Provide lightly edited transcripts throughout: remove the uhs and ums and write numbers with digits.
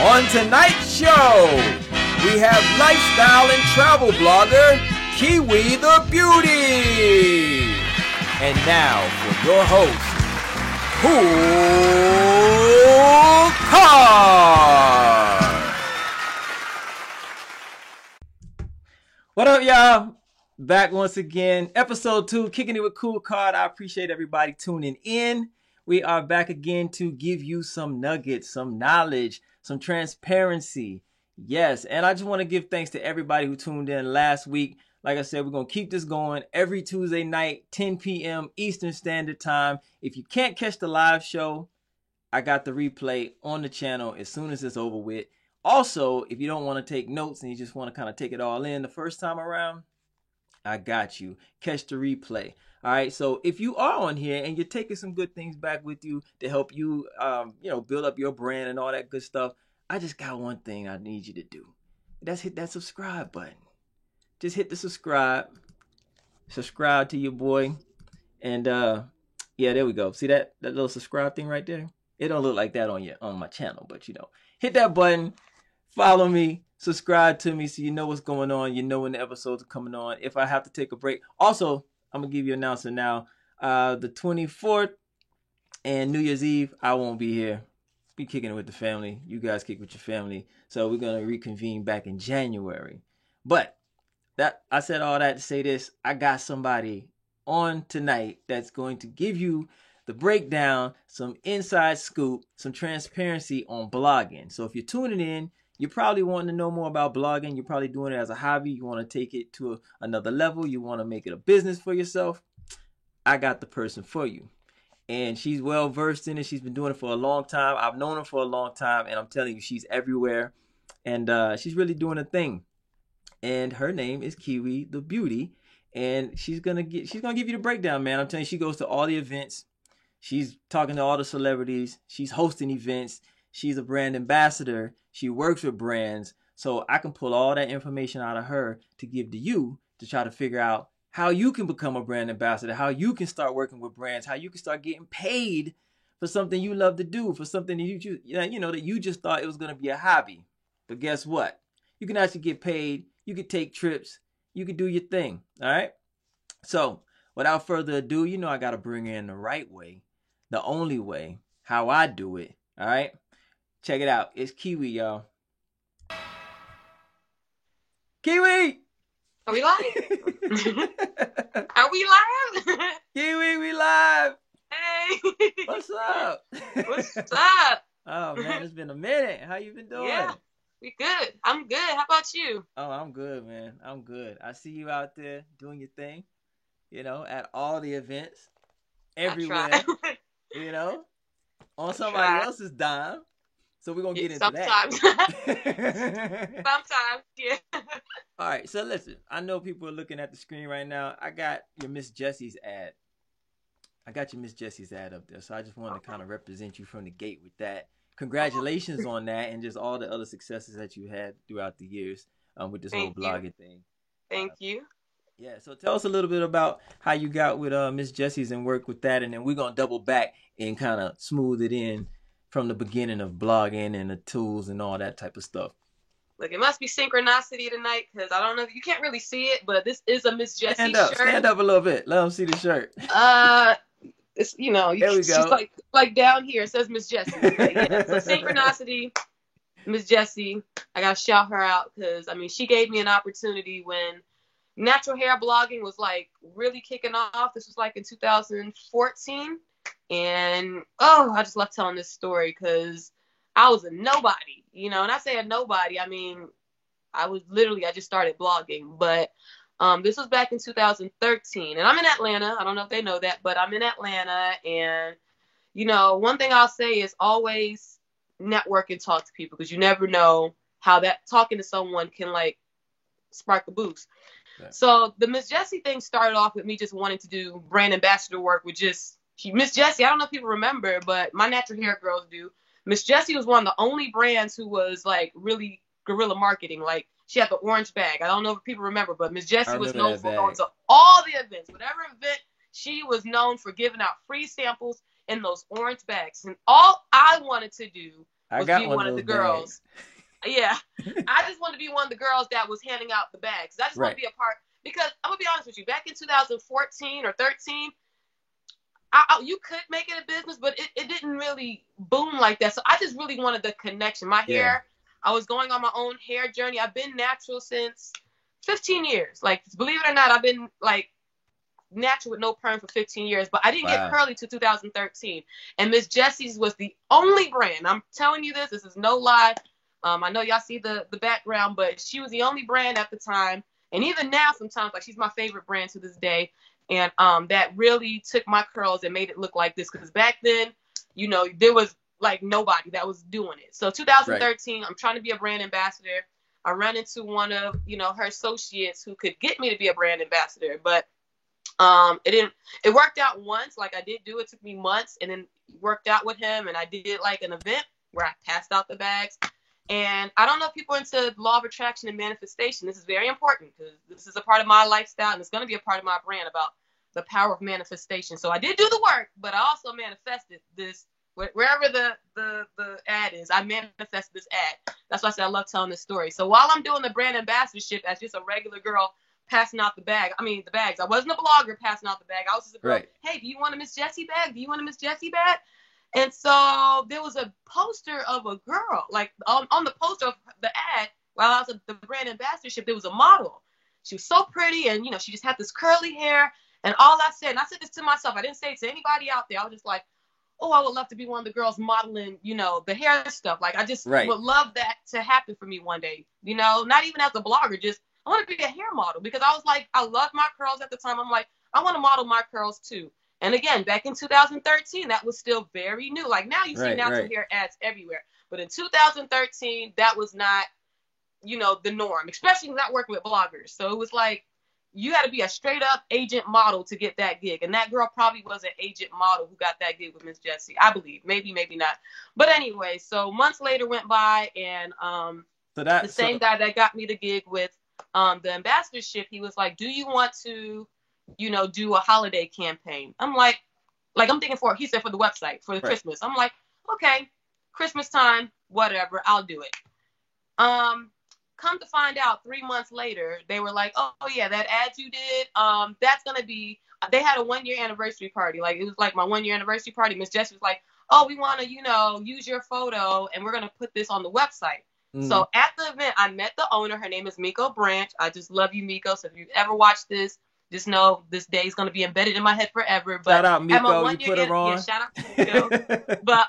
On tonight's show, we have lifestyle and travel blogger Kiwi the Beauty. And now for your host, Cool Card. What up, y'all? Back once again, episode 2, Kicking It with Cool Card. I appreciate everybody tuning in. We are back again to give you some nuggets, some knowledge, some transparency. Yes, and I just want to give thanks to everybody who tuned in last week. Like I said, we're going to keep this going every Tuesday night, 10 p.m. Eastern Standard Time. If you can't catch the live show, I got the replay on the channel as soon as it's over with. Also, if you don't want to take notes and you just want to kind of take it all in the first time around, I got you. Catch the replay. All right, so if you are on here and you're taking some good things back with you to help you, build up your brand and all that good stuff, I just got one thing I need you to do. That's hit that subscribe button. Just hit the subscribe to your boy, and yeah, there we go. See that little subscribe thing right there? It don't look like that on my channel, but hit that button, follow me, subscribe to me so you know what's going on. You know when the episodes are coming on. If I have to take a break, also I'm gonna give you an announcement now. The 24th and New Year's Eve, I won't be here. Be kicking it with the family. You guys kick with your family. So we're gonna reconvene back in January. But I said all that to say this. I got somebody on tonight that's going to give you the breakdown, some inside scoop, some transparency on blogging. So if you're tuning in, you're probably wanting to know more about blogging. You're probably doing it as a hobby. You want to take it to another level. You want to make it a business for yourself. I got the person for you. And she's well versed in it. She's been doing it for a long time. I've known her for a long time. And I'm telling you, she's everywhere. And she's really doing a thing. And her name is Kiwi the Beauty. And she's gonna give you the breakdown, man. I'm telling you, she goes to all the events. She's talking to all the celebrities. She's hosting events. She's a brand ambassador. She works with brands. So I can pull all that information out of her to give to you to try to figure out how you can become a brand ambassador, how you can start working with brands, how you can start getting paid for something you love to do, for something that you just thought it was going to be a hobby. But guess what? You can actually get paid. You can take trips. You can do your thing. All right. So without further ado, I got to bring her in the right way, the only way, how I do it. All right. Check it out. It's Kiwi, y'all. Kiwi! Are we live? Are we live? Kiwi, we live. Hey. What's up? What's up? Oh, man, it's been a minute. How you been doing? Yeah, we good. I'm good. How about you? Oh, I'm good, man. I'm good. I see you out there doing your thing, at all the events, everywhere, on somebody else's dime. So we're going to get into that. Sometimes, yeah. All right, so listen. I know people are looking at the screen right now. I got your Miss Jessie's ad. up there. So I just wanted to kind of represent you from the gate with that. Congratulations on that and just all the other successes that you had throughout the years with this whole blogging thing. Thank you. Yeah, so tell us a little bit about how you got with Miss Jessie's and work with that, and then we're going to double back and kind of smooth it in from the beginning of blogging and the tools and all that type of stuff. Look, it must be synchronicity tonight because I don't know. You can't really see it, but this is a Miss Jessie shirt. Stand up a little bit. Let them see the shirt. It's there we go. She's like down here. It says Miss Jessie. Yeah. So synchronicity, Miss Jessie. I gotta shout her out because she gave me an opportunity when natural hair blogging was like really kicking off. This was like in 2014. And I just love telling this story because I was a nobody, and I say a nobody, I just started blogging, but this was back in 2013 and I'm in Atlanta. I don't know if they know that, but I'm in Atlanta, and one thing I'll say is always network and talk to people because you never know how that talking to someone can like spark a boost. Yeah. So the Miss Jessie thing started off with me just wanting to do brand ambassador work with Miss Jessie. I don't know if people remember, but my natural hair girls do. Miss Jessie was one of the only brands who was like really guerrilla marketing. Like she had the orange bag. I don't know if people remember, but Miss Jessie was known for going to all the events. Whatever event, she was known for giving out free samples in those orange bags. And all I wanted to do I was got be one of one of those the girls. bags. Yeah, I just wanted to be one of the girls that was handing out the bags. I just want Right. to be a part, because I'm gonna be honest with you. Back in 2014 or 13, you could make it a business, but it didn't really boom like that. So I just really wanted the connection. My Yeah. hair, I was going on my own hair journey. I've been natural since 15 years. Like, believe it or not, I've been like natural with no perm for 15 years, but I didn't get Wow. curly to 2013. And Miss Jessie's was the only brand. I'm telling you this is no lie. I know y'all see the background, but she was the only brand at the time. And even now, sometimes, like, she's my favorite brand to this day. And that really took my curls and made it look like this. Because back then, you know, there was like nobody that was doing it. So 2013, right. I'm trying to be a brand ambassador. I ran into one of, you know, her associates who could get me to be a brand ambassador, but it worked out once. Like, I did do it, took me months, and then worked out with him, and I did like an event where I passed out the bags. And I don't know if people are into law of attraction and manifestation. This is very important because this is a part of my lifestyle, and it's going to be a part of my brand about the power of manifestation. So I did do the work, but I also manifested this. Wherever the ad is, I manifested this ad. That's why I said I love telling this story. So while I'm doing the brand ambassadorship as just a regular girl passing out the bags, I wasn't a blogger passing out the bag. I was just a girl. Right. Hey, do you want a Miss Jessie bag? Do you want a Miss Jessie bag? And so there was a poster of a girl, like on the poster of the ad, while I was at the brand ambassadorship, there was a model. She was so pretty, and, you know, she just had this curly hair. And all I said, and I said this to myself, I didn't say it to anybody out there. I was just like, oh, I would love to be one of the girls modeling, you know, the hair stuff. Like, I just would love that to happen for me one day. You know, not even as a blogger, just I want to be a hair model, because I was like, I loved my curls at the time. I'm like, I want to model my curls too. And again, back in 2013, that was still very new. Like, now you see natural hair ads everywhere. But in 2013, that was not, you know, the norm, especially not working with bloggers. So it was like, you had to be a straight up agent model to get that gig. And that girl probably was an agent model who got that gig with Miss Jessie, I believe. Maybe, maybe not. But anyway, so months later went by, and the same guy that got me the gig with the ambassadorship, he was like, do you want to, you know, do a holiday campaign? I'm like I'm thinking he said for the website, for the Christmas. I'm like, okay, Christmas time, whatever, I'll do it. Come to find out, 3 months later, they were like, oh yeah, that ad you did, that's going to be, they had a 1-year anniversary party. Like, it was like my 1-year anniversary party. Miss Jessie was like, oh, we want to, you know, use your photo, and we're going to put this on the website. Mm-hmm. So at the event, I met the owner. Her name is Miko Branch. I just love you, Miko. So if you've ever watched this, just know this day is going to be embedded in my head forever. But shout out, Miko. You put her on. Yeah, shout out to Miko. But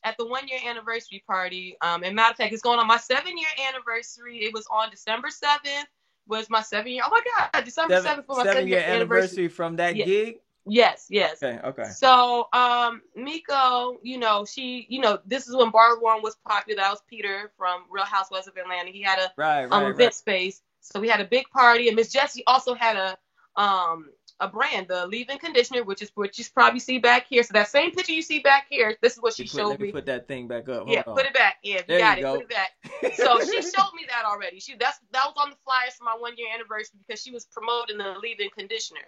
at the 1-year anniversary party, and matter of fact, it's going on my 7-year anniversary. It was on December 7th. Was my 7-year? Oh my God, December 7th was my 7-year anniversary from that gig. Yes. Okay. So, Miko, you know, she, you know, this is when Bar One was popular. That was Peter from Real Housewives of Atlanta. He had a event space. So we had a big party, and Miss Jessie also had a brand, the leave-in conditioner, which is what you probably see back here. So that same picture you see back here, this is what she showed me. Put that thing back up. Hold on. Put it back. Yeah, you got it. Put it back. So she showed me that already. That was on the flyers for my 1-year anniversary, because she was promoting the leave-in conditioner.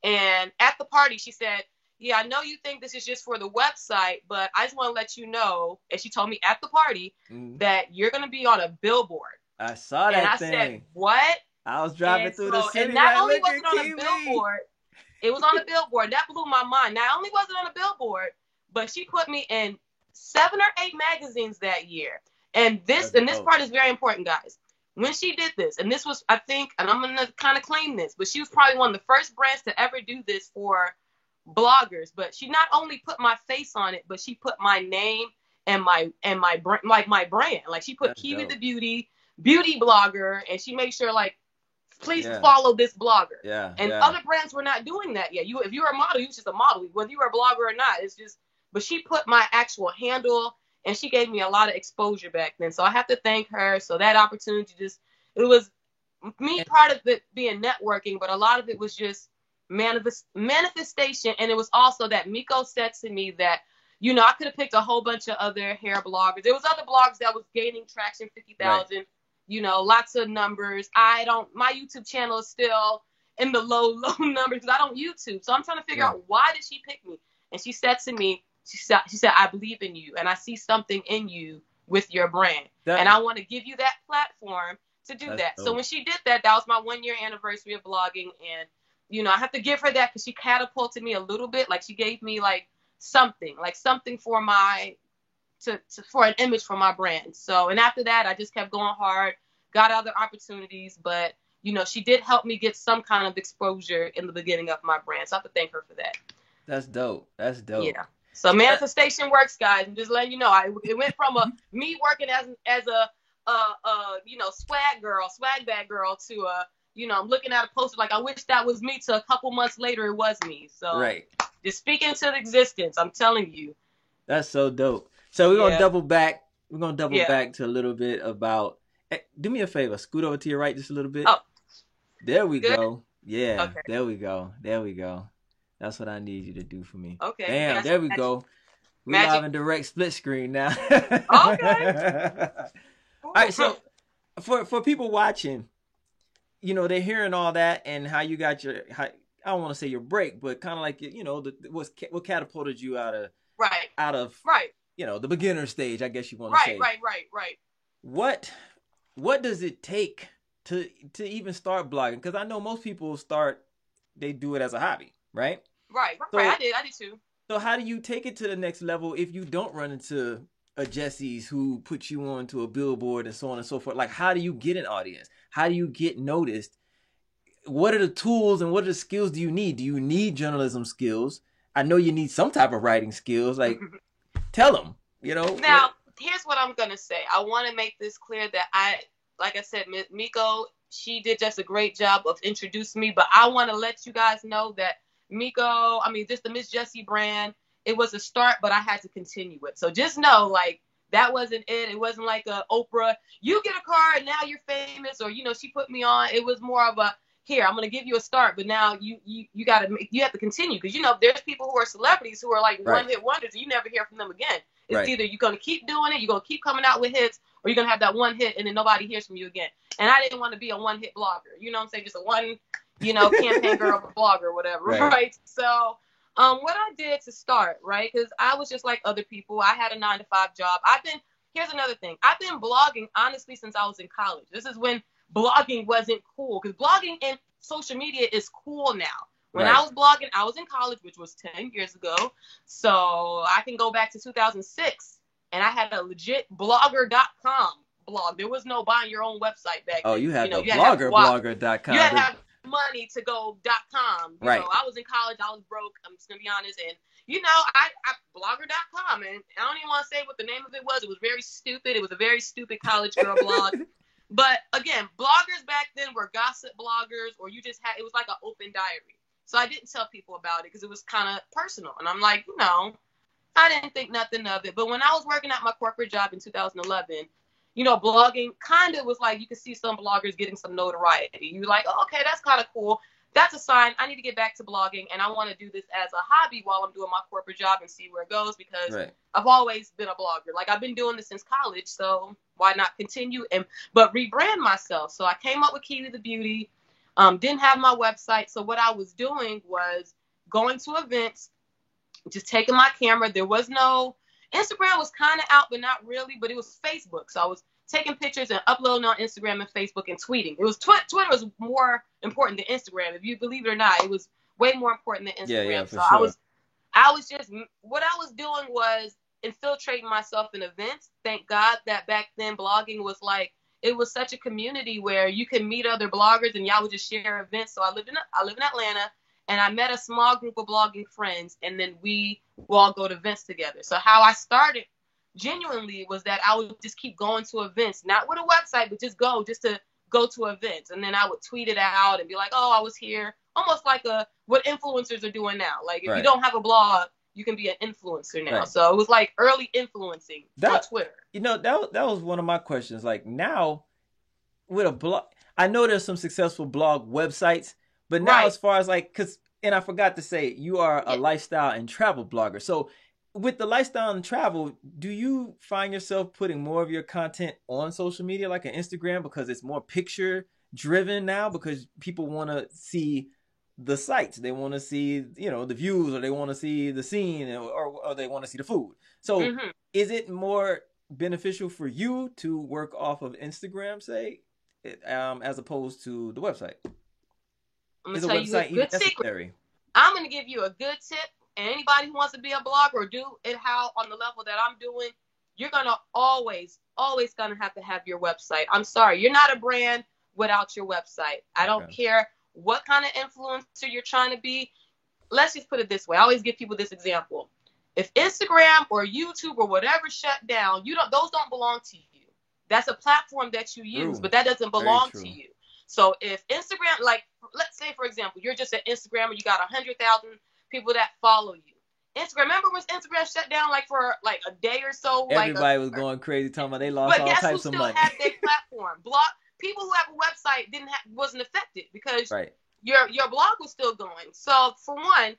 And at the party, she said, yeah, I know you think this is just for the website, but I just want to let you know, and she told me at the party, that you're going to be on a billboard. I saw that thing. And I said, what? I was driving through the city. And not only was it on a billboard, it was on a billboard. That blew my mind. Not only was it on a billboard, but she put me in 7 or 8 magazines that year. And this part is very important, guys. When she did this, and this was, I think, and I'm going to kind of claim this, but she was probably one of the first brands to ever do this for bloggers. But she not only put my face on it, but she put my name and my brand. Like, she put Kiwi the beauty blogger, and she made sure, like, please follow this blogger. And other brands were not doing that yet. If you were a model, you was just a model, whether you were a blogger or not. It's just, but she put my actual handle, and she gave me a lot of exposure back then. So I have to thank her. So that opportunity it was me, part of it being networking, but a lot of it was just manifestation. And it was also that Miko said to me that, you know, I could have picked a whole bunch of other hair bloggers. There was other blogs that was gaining traction, 50,000, you know, lots of numbers. My YouTube channel is still in the low numbers because I don't YouTube. So I'm trying to figure out, why did she pick me? And she said to me, She said, I believe in you, and I see something in you with your brand, and I want to give you that platform to do that. Dope. So when she did that, that was my 1 year anniversary of blogging, and you know, I have to give her that because she catapulted me a little bit. Like she gave me like something for my for an image for my brand. So, and after that, I just kept going hard, got other opportunities, but you know, she did help me get some kind of exposure in the beginning of my brand. So I have to thank her for that. That's dope. That's dope. Yeah. So manifestation works, guys. I'm just letting you know. It went from me working as a you know, swag bag girl to you know, I'm looking at a poster like I wish that was me, to a couple months later it was me. So right. Just speaking to the existence, I'm telling you. That's so dope. So we're gonna double back. We're gonna double back to a little bit about. Do me a favor. Scoot over to your right just a little bit. Oh, there we go. Yeah, okay. There we go. That's what I need you to do for me. Okay. Bam. There we go. We live in direct split screen now. Okay. All right. So for people watching, you know, they're hearing all that and how you got your. I don't want to say your break, but kind of like, you know, what catapulted you out of you know, the beginner stage, I guess you want to say. Right. What does it take to even start blogging? Because I know most people they do it as a hobby, right? Right. I did too. So how do you take it to the next level if you don't run into a Jesse's who puts you onto a billboard and so on and so forth? Like, how do you get an audience? How do you get noticed? What are the tools and what are the skills do you need? Do you need journalism skills? I know you need some type of writing skills. Like, tell them, you know. Now, here's what I'm going to say. I want to make this clear that like I said, Miko, she did just a great job of introducing me, but I want to let you guys know that Miko, just the Miss Jessie brand, it was a start, but I had to continue it. So just know, like, that wasn't it. It wasn't like a Oprah, you get a car and now you're famous, or, you know, she put me on. It was more of a, here, I'm going to give you a start, but now you have to continue. Because, you know, there's people who are celebrities who are like one-hit wonders and you never hear from them again. It's either you're going to keep doing it, you're going to keep coming out with hits, or you're going to have that one hit and then nobody hears from you again. And I didn't want to be a one-hit blogger. You know what I'm saying? Just a one, you know, campaign girl blogger or whatever, right? So what I did to start, right, because I was just like other people. I had a 9-to-5 job. Here's another thing. I've been blogging, honestly, since I was in college. This is when blogging wasn't cool, because blogging and social media is cool now. When I was blogging, I was in college, which was 10 years ago. So I can go back to 2006, and I had a legit blogger.com blog. There was no buying your own website back then. Oh, you had the blogger.com. You had to have money to go .com. You know, I was in college. I was broke. I'm just going to be honest. And, you know, I blogger.com, and I don't even want to say what the name of it was. It was very stupid. It was a very stupid college girl blog. But, again, bloggers back then were gossip bloggers, or you just had, it was like an open diary. So I didn't tell people about it because it was kind of personal. And I'm like, you know, I didn't think nothing of it. But when I was working at my corporate job in 2011, you know, blogging kind of was like, you could see some bloggers getting some notoriety. You're like, oh, okay, that's kind of cool. That's a sign. I need to get back to blogging, and I want to do this as a hobby while I'm doing my corporate job and see where it goes, because I've always been a blogger. Like, I've been doing this since college, so why not continue but rebrand myself? So I came up with Keely the Beauty. Didn't have my website. So what I was doing was going to events, just taking my camera. There was no, Instagram was kind of out, but not really, but it was Facebook. So I was taking pictures and uploading on Instagram and Facebook and tweeting. It was Twitter was more important than Instagram. If you believe it or not, it was way more important than Instagram. Yeah, for so sure. I was just, what I was doing was infiltrating myself in events. Thank God that back then blogging was like, it was such a community where you could meet other bloggers and y'all would just share events. So I live in Atlanta, and I met a small group of blogging friends, and then we will all go to events together. So how I started genuinely was that I would just keep going to events, not with a website, but just to go to events. And then I would tweet it out and be like, oh, I was here, almost like what influencers are doing now. Like, if you don't have a blog, you can be an influencer now. So it was like early influencing on Twitter. You know, that was one of my questions. Like, now with a blog, I know there's some successful blog websites, but now as far as like, and I forgot to say, you are a lifestyle and travel blogger. So with the lifestyle and travel, do you find yourself putting more of your content on social media, like an Instagram, because it's more picture driven now, because people want to see the sites. They want to see, the views, or they want to see the scene, or they want to see the food. So is it more beneficial for you to work off of Instagram, say, as opposed to the website? I'm going to tell you a good secret. I'm going to give you a good tip. And anybody who wants to be a blogger or do it how on the level that I'm doing, you're going to always going to have your website. I'm sorry. You're not a brand without your website. I don't care what kind of influencer you're trying to be. Let's just put it this way. I always give people this example. If Instagram or YouTube or whatever shut down, those don't belong to you. That's a platform that you use, but that doesn't belong to you. So if Instagram, like, let's say, for example, you're just an Instagrammer, you got 100,000 people that follow you. Instagram, remember when Instagram shut down for a day or so? Everybody was going crazy talking about they lost all types of money. But guess who still had their platform? People who have a website wasn't affected because your blog was still going. So for one,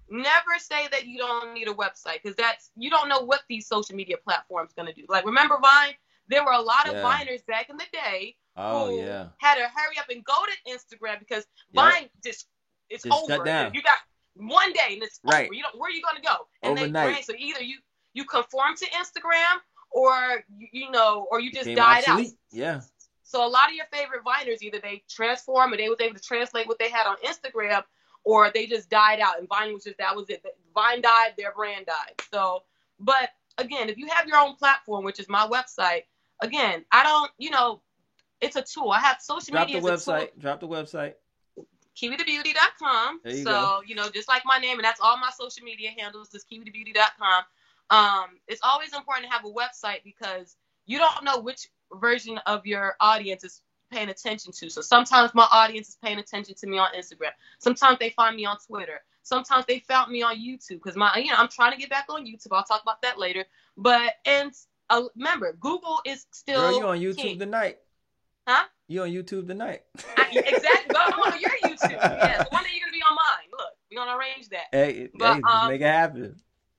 never say that you don't need a website, because you don't know what these social media platforms going to do. Like, remember Vine? There were a lot of Viners back in the day who had to hurry up and go to Instagram because Vine it's over. Shut down. You got one day and it's over. Where are you going to go? And overnight. So either you conform to Instagram or you just died out. Yeah. So a lot of your favorite Viners, either they transform or they was able to translate what they had on Instagram, or they just died out. And Vine that was it. Vine died, their brand died. So, but again, if you have your own platform, which is my website, again, it's a tool. I have social media. Drop the website. KiwiTheBeauty.com. So, just like my name, and that's all my social media handles, is KiwiTheBeauty.com. It's always important to have a website because you don't know which version of your audience is paying attention to. So sometimes my audience is paying attention to me on Instagram. Sometimes they find me on Twitter. Sometimes they found me on YouTube because I'm trying to get back on YouTube. I'll talk about that later. But remember, Google is still. Girl, you on YouTube king. tonight? Huh? You on YouTube tonight? Exactly. Go on your YouTube. Yes. One day you're gonna be on mine. Look, we're gonna arrange that. Hey, just make it happen.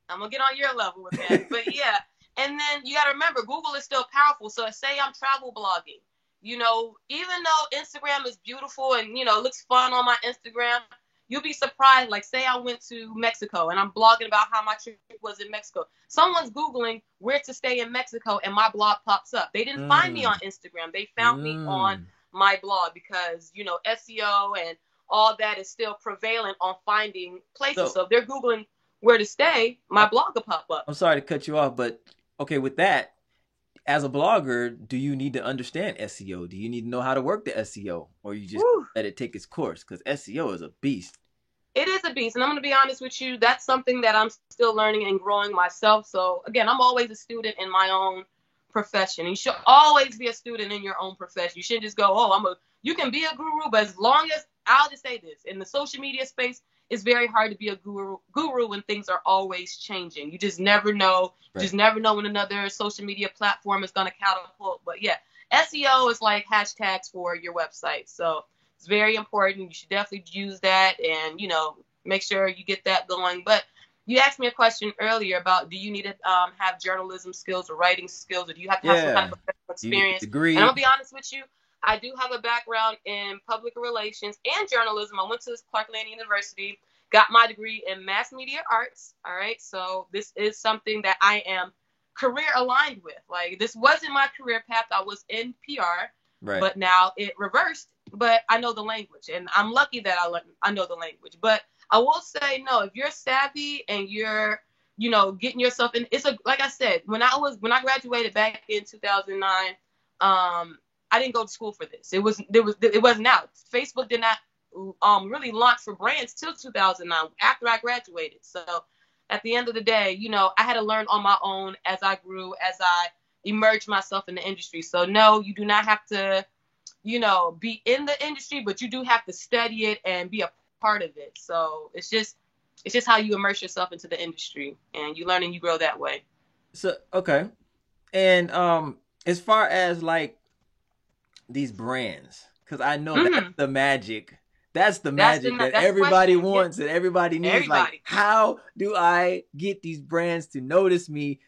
I'm gonna get on your level with that. But yeah, and then you gotta remember, Google is still powerful. So say I'm travel blogging. Even though Instagram is beautiful and looks fun on my Instagram, you'll be surprised. Like, say I went to Mexico and I'm blogging about how my trip was in Mexico. Someone's Googling where to stay in Mexico and my blog pops up. They didn't find me on Instagram. They found me on my blog because, SEO and all that is still prevalent on finding places. So if they're Googling where to stay, my blog will pop up. I'm sorry to cut you off, but okay, with that, as a blogger, do you need to understand SEO? Do you need to know how to work the SEO? Or you just let it take its course? Because SEO is a beast. It is a beast. And I'm going to be honest with you. That's something that I'm still learning and growing myself. So, again, I'm always a student in my own profession. You should always be a student in your own profession. You shouldn't just go, you can be a guru. But as long as, I'll just say this, in the social media space, it's very hard to be a guru when things are always changing. You just never know. You just never know when another social media platform is going to catapult. But yeah, SEO is like hashtags for your website. So it's very important. You should definitely use that and, make sure you get that going. But you asked me a question earlier about, do you need to have journalism skills or writing skills, or do you have to have some kind of professional experience? And I'm going to be honest with you. I do have a background in public relations and journalism. I went to Clark-Atlanta University, got my degree in mass media arts. All right. So this is something that I am career aligned with. Like, this wasn't my career path. I was in PR, but now it reversed. But I know the language, and I'm lucky that I know the language. But I will say, no, if you're savvy and you're, getting yourself in, like I said, when I graduated back in 2009, I didn't go to school for this. It wasn't out. Facebook did not really launch for brands till 2009 after I graduated. So at the end of the day, I had to learn on my own as I grew, as I emerged myself in the industry. So no, you do not have to, be in the industry, but you do have to study it and be a part of it. So it's just how you immerse yourself into the industry, and you learn and you grow that way. So, okay. And as far as like these brands, because I know that's the magic. That's the magic that everybody wants and everybody needs. Like, how do I get these brands to notice me?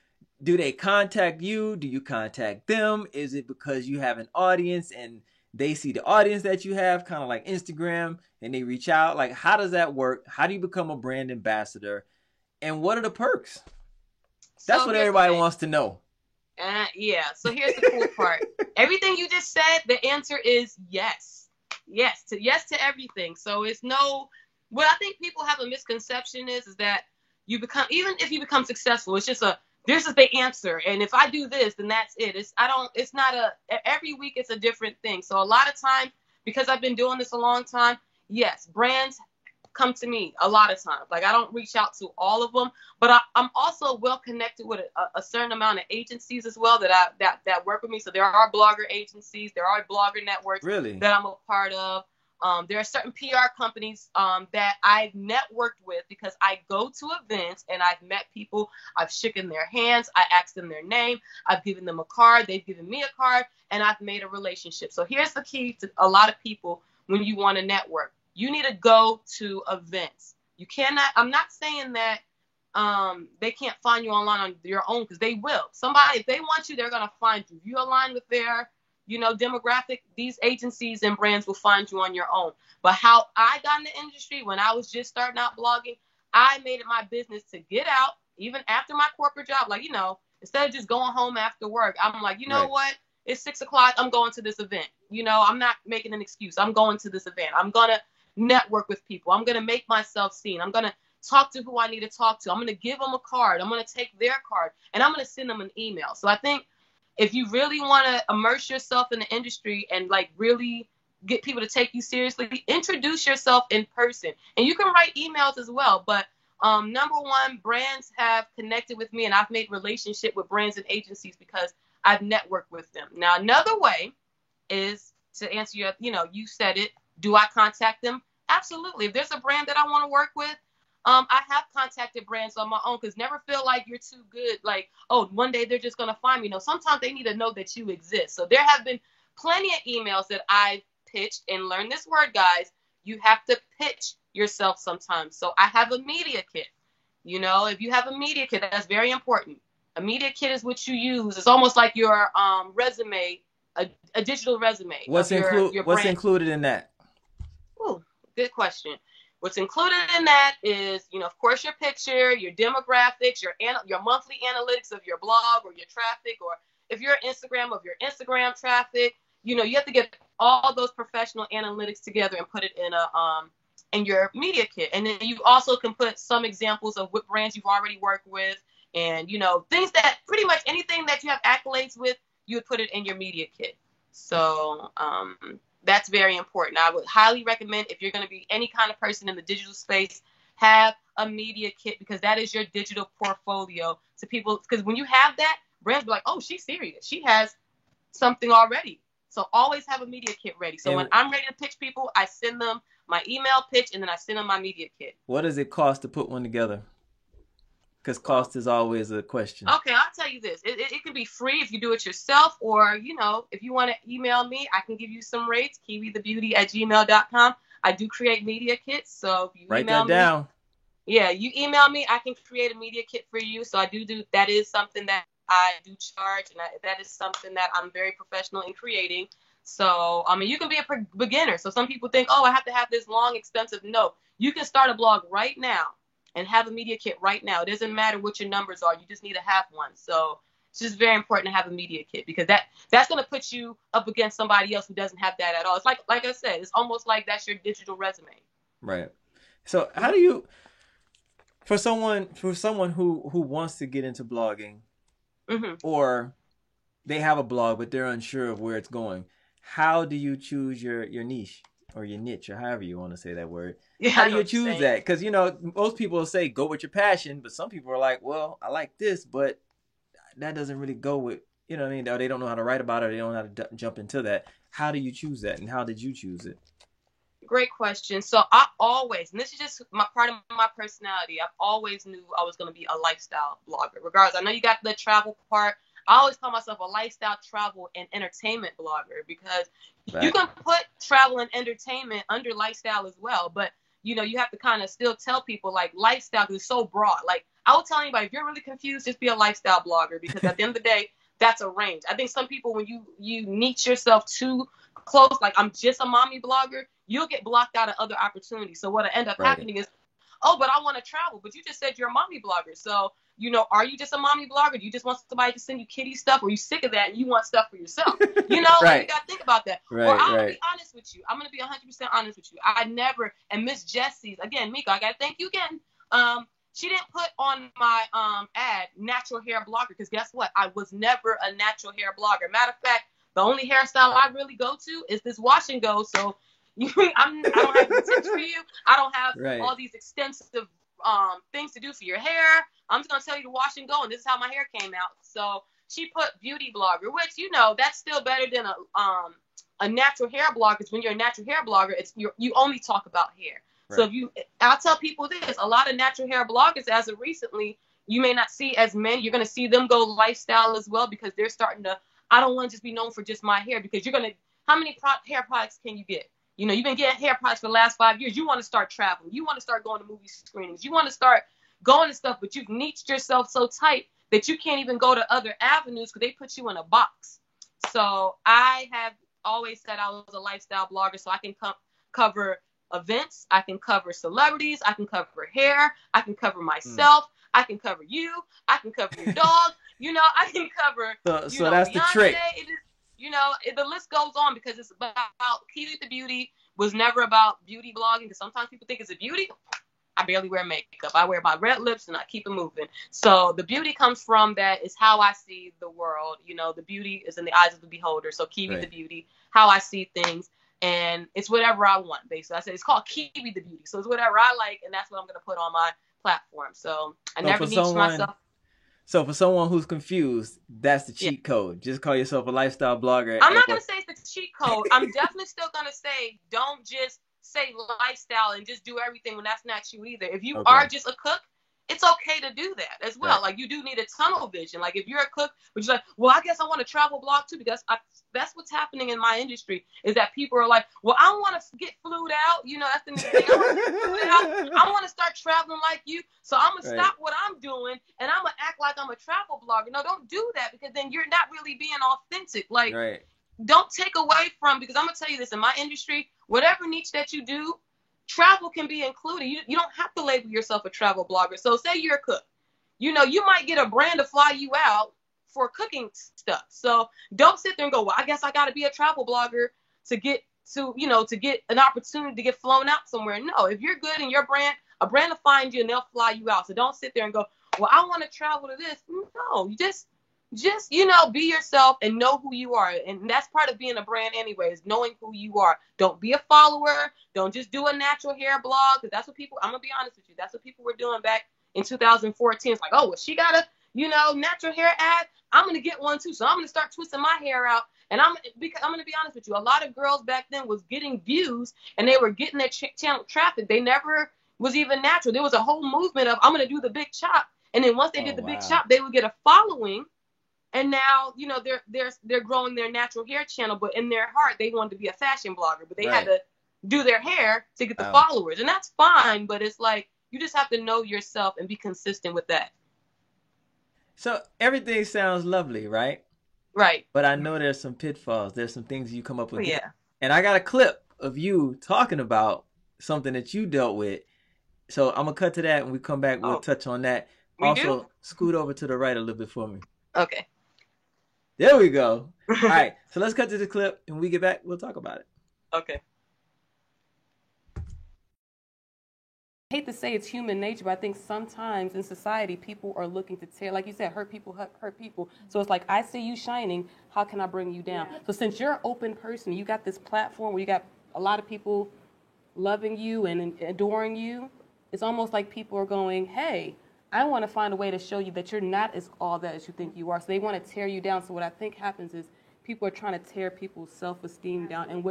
Do they contact you? Do you contact them? Is it because you have an audience and they see the audience that you have, kind of like Instagram, and they reach out? Like, how does that work? How do you become a brand ambassador? And what are the perks? That's what everybody wants to know. Yeah. So here's the cool part. Everything you just said, the answer is yes. Yes to everything. So it's no. What I think people have a misconception is that you become, even if you become successful, it's just this is the answer. And if I do this, then that's it. It's not every week it's a different thing. So a lot of times, because I've been doing this a long time, yes, brands come to me a lot of times. Like, I don't reach out to all of them, but I'm also well connected with a certain amount of agencies as well that work with me. So there are blogger agencies, there are blogger networks that I'm a part of. There are certain PR companies that I've networked with because I go to events and I've met people. I've shaken their hands. I asked them their name. I've given them a card. They've given me a card, and I've made a relationship. So here's the key to a lot of people when you want to network. You need to go to events. You cannot. I'm not saying that they can't find you online on your own, because they will. Somebody, if they want you, they're gonna find you. If you align with their demographic, these agencies and brands will find you on your own. But how I got in the industry when I was just starting out blogging, I made it my business to get out, even after my corporate job. Like, instead of just going home after work, I'm like, you know what? It's 6 o'clock. I'm going to this event. I'm not making an excuse. I'm going to this event. I'm going to network with people. I'm going to make myself seen. I'm going to talk to who I need to talk to. I'm going to give them a card. I'm going to take their card, and I'm going to send them an email. So I think if you really want to immerse yourself in the industry and like really get people to take you seriously, introduce yourself in person. And you can write emails as well. But number one, brands have connected with me, and I've made relationship with brands and agencies because I've networked with them. Now, another way is to answer your, you said it. Do I contact them? Absolutely. If there's a brand that I want to work with, I have contacted brands on my own, because never feel like you're too good. Like, oh, one day they're just going to find me. No, sometimes they need to know that you exist. So there have been plenty of emails that I've pitched, and learn this word, guys. You have to pitch yourself sometimes. So I have a media kit. If you have a media kit, that's very important. A media kit is what you use. It's almost like your resume, a digital resume. What's included in that? Oh, good question. What's included in that is, of course, your picture, your demographics, your monthly analytics of your blog or your traffic, or if you're Instagram, of your Instagram traffic. You have to get all those professional analytics together and put it in your media kit. And then you also can put some examples of what brands you've already worked with, and things that pretty much anything that you have accolades with, you would put it in your media kit. So that's very important. I would highly recommend, if you're going to be any kind of person in the digital space, have a media kit, because that is your digital portfolio to people. Because when you have that, brands be like, oh, she's serious. She has something already. So always have a media kit ready. So when I'm ready to pitch people, I send them my email pitch, and then I send them my media kit. What does it cost to put one together? Because cost is always a question. Okay, I'll tell you this. It can be free if you do it yourself, or, if you want to email me, I can give you some rates, kiwithebeauty@gmail.com. I do create media kits, so if you write that down. Yeah, you email me, I can create a media kit for you. So I do that is something that I do charge, and that is something that I'm very professional in creating. So, you can be a beginner. So some people think, oh, I have to have this long, expensive. No, you can start a blog right now and have a media kit right now. It doesn't matter what your numbers are. You just need to have one. So it's just very important to have a media kit, because that's going to put you up against somebody else who doesn't have that at all. It's like I said, it's almost like that's your digital resume. Right. So how do you, for someone who wants to get into blogging, or they have a blog but they're unsure of where it's going, how do you choose your niche or your niche, or however you want to say that word? Yeah, how do you choose that? Because most people will say go with your passion, but some people are like, well, I like this, but that doesn't really go with, or they don't know how to write about it, or they don't know how to jump into that. How do you choose that, and how did you choose it? Great question. So I always, and this is just part of my personality, I've always knew I was going to be a lifestyle blogger. Regardless, I know you got the travel part. I always call myself a lifestyle, travel, and entertainment blogger, because you can put travel and entertainment under lifestyle as well. But, you have to kind of still tell people, like, lifestyle is so broad. Like, I would tell anybody, if you're really confused, just be a lifestyle blogger, because at the end of the day, that's a range. I think some people, when you niche yourself too close, like I'm just a mommy blogger, you'll get blocked out of other opportunities. So what'll end up happening is, oh, but I want to travel. But you just said you're a mommy blogger. So, are you just a mommy blogger? Do you just want somebody to send you kitty stuff? Or are you sick of that and you want stuff for yourself? Like, you got to think about that. Or I'm going to be honest with you. I'm going to be 100% honest with you. I never, and Miss Jessie's, again, Mika, I got to thank you again. She didn't put on my ad natural hair blogger, because guess what? I was never a natural hair blogger. Matter of fact, the only hairstyle I really go to is this wash and go. So I don't have the tips for you. I don't have all these extensive things to do for your hair. I'm just going to tell you to wash and go, and this is how my hair came out. So she put beauty blogger, which, that's still better than a natural hair blogger. Because when you're a natural hair blogger, you only talk about hair. Right. So I'll tell people this, a lot of natural hair bloggers, as of recently, you may not see as many. You're going to see them go lifestyle as well, because they're starting to, I don't want to just be known for just my hair, because how many hair products can you get? You've been getting hair products for the last 5 years. You want to start traveling. You want to start going to movie screenings. You want to start going to stuff, but you've niched yourself so tight that you can't even go to other avenues because they put you in a box. So I have always said I was a lifestyle blogger, so I can cover events, I can cover celebrities, I can cover hair, I can cover myself, I can cover you, I can cover your dog, I can cover so that's Beyonce. The trick. The list goes on, because it's about Kiwi the Beauty was never about beauty blogging, because sometimes people think it's a beauty. I barely wear makeup. I wear my red lips and I keep it moving. So the beauty comes from that is how I see the world. The beauty is in the eyes of the beholder. So Kiwi the Beauty, how I see things. And it's whatever I want, basically. I said it's called Kiwi the Beauty. So it's whatever I like, and that's what I'm going to put on my platform. So I never niche myself. So for someone who's confused, that's the cheat code. Just call yourself a lifestyle blogger. I'm not going to say it's the cheat code. I'm definitely still going to say, don't just say lifestyle and just do everything when that's not you either. If you are just a cook, it's okay to do that as well. Right. Like, you do need a tunnel vision. Like, if you're a cook, but you're like, well, I guess I want to travel blog too, because that's what's happening in my industry, is that people are like, well, I want to get flued out. That's the thing. I want to start traveling like you. So I'm going to stop what I'm doing and I'm going to act like I'm a travel blogger. No, don't do that, because then you're not really being authentic. Like, don't take away from, because I'm going to tell you this, in my industry, whatever niche that you do, travel can be included. You don't have to label yourself a travel blogger. So say you're a cook. You might get a brand to fly you out for cooking stuff. So don't sit there and go, well, I guess I got to be a travel blogger to get an opportunity to get flown out somewhere. No, if you're good and your brand, a brand will find you and they'll fly you out. So don't sit there and go, well, I want to travel to this. No, you just be yourself and know who you are. And that's part of being a brand anyway, is knowing who you are. Don't be a follower. Don't just do a natural hair blog, because that's what people, I'm going to be honest with you, that's what people were doing back in 2014. It's like, oh, well, she got a, natural hair ad. I'm going to get one too. So I'm going to start twisting my hair out. And because I'm going to be honest with you, a lot of girls back then was getting views and they were getting their channel traffic. They never was even natural. There was a whole movement of, I'm going to do the big chop. And then once they did the big chop, they would get a following. And now, they're growing their natural hair channel, but in their heart, they wanted to be a fashion blogger, but they had to do their hair to get the followers. And that's fine, but it's like, you just have to know yourself and be consistent with that. So everything sounds lovely, right? Right. But I know there's some pitfalls. There's some things you come up with. Yeah. And I got a clip of you talking about something that you dealt with. So I'm going to cut to that. When we come back, we'll touch on that. Also, scoot over to the right a little bit for me. Okay. There we go. All right. So let's cut to the clip. And when we get back, we'll talk about it. Okay. I hate to say it's human nature, but I think sometimes in society, people are looking to tear, like you said, hurt people. So it's like, I see you shining. How can I bring you down? So since you're an open person, you got this platform where you got a lot of people loving you and adoring you. It's almost like people are going, hey, I want to find a way to show you that you're not as all that as you think you are. So they want to tear you down. So what I think happens is people are trying to tear people's self-esteem down. And